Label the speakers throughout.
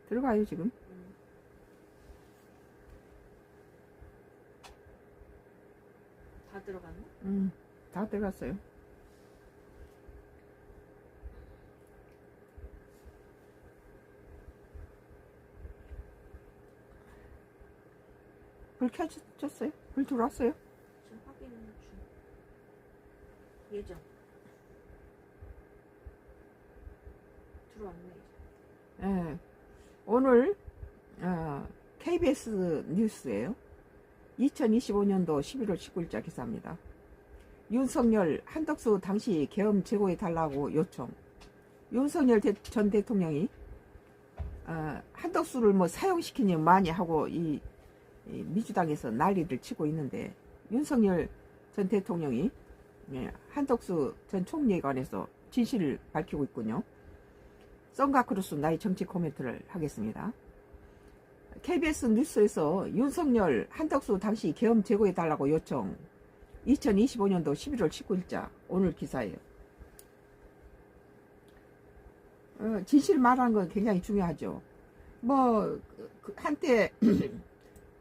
Speaker 1: 들어가요 지금.
Speaker 2: 다 들어갔나?
Speaker 1: 다 들어갔어요. 불 켜졌어요? 불 들어왔어요?
Speaker 2: 지금 확인 중. 예정. 들어왔네 이제.
Speaker 1: 예. 오늘 KBS 뉴스예요. 2025년도 11월 19일자 기사입니다. 윤석열, 한덕수 당시 계엄 제고해달라고 요청. 윤석열 전 대통령이 한덕수를 뭐 사용시키니 많이 하고 이 민주당에서 난리를 치고 있는데, 윤석열 전 대통령이 한덕수 전 총리에 관해서 진실을 밝히고 있군요. 썬가크루스 나의 정치 코멘트를 하겠습니다. KBS 뉴스에서 윤석열, 한덕수 당시 계엄 제고해달라고 요청. 2025년도 11월 19일자 오늘 기사예요. 진실 말하는 건 굉장히 중요하죠. 뭐 한때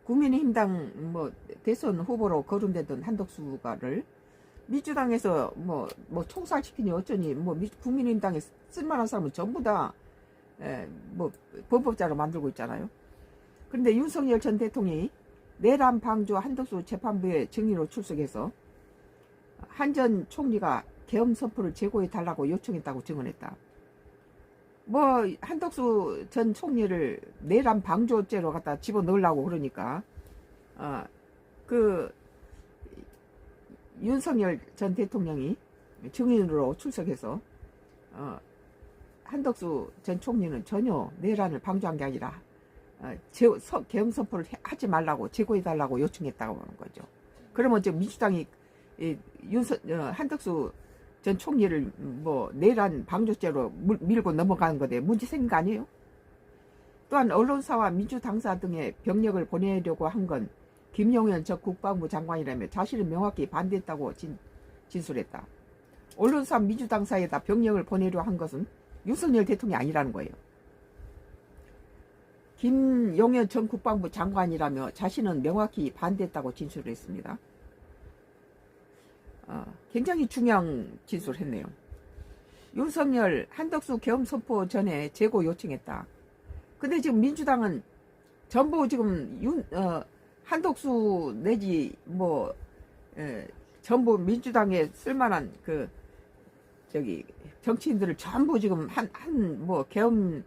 Speaker 1: 국민의힘당 뭐 대선 후보로 거론되던 한덕수가를 민주당에서 뭐 총살시키니 어쩌니 뭐 국민의힘당에 쓸만한 사람은 전부 다 뭐 범법자로 만들고 있잖아요. 그런데 윤석열 전 대통령이 내란 방조 한덕수 재판부에 증인으로 출석해서 한 전 총리가 계엄 선포를 제고해 달라고 요청했다고 증언했다. 뭐 한덕수 전 총리를 내란 방조죄로 갖다 집어넣으려고 그러니까 그 윤석열 전 대통령이 증인으로 출석해서 한덕수 전 총리는 전혀 내란을 방조한 게 아니라 계엄 선포를 하지 말라고 제고해달라고 요청했다고 하는 거죠. 그러면 지금 민주당이 한덕수 전 총리를 뭐 내란 방조죄로 밀고 넘어가는 건데 문제 생긴 거 아니에요? 또한 언론사와 민주당사 등의 병력을 보내려고 한 건 김용현 전 국방부 장관이라며 자신은 명확히 반대했다고 진술했다. 언론사 민주당사에다 병력을 보내려 한 것은 윤석열 대통령이 아니라는 거예요. 김용현 전 국방부 장관이라며 자신은 명확히 반대했다고 진술을 했습니다. 굉장히 중요한 진술을 했네요. 윤석열, 한덕수 계엄 선포 전에 재고 요청했다. 근데 지금 민주당은 전부 지금 한덕수 내지 뭐 전부 민주당에 쓸만한 그 정치인들을 전부 지금 뭐 계엄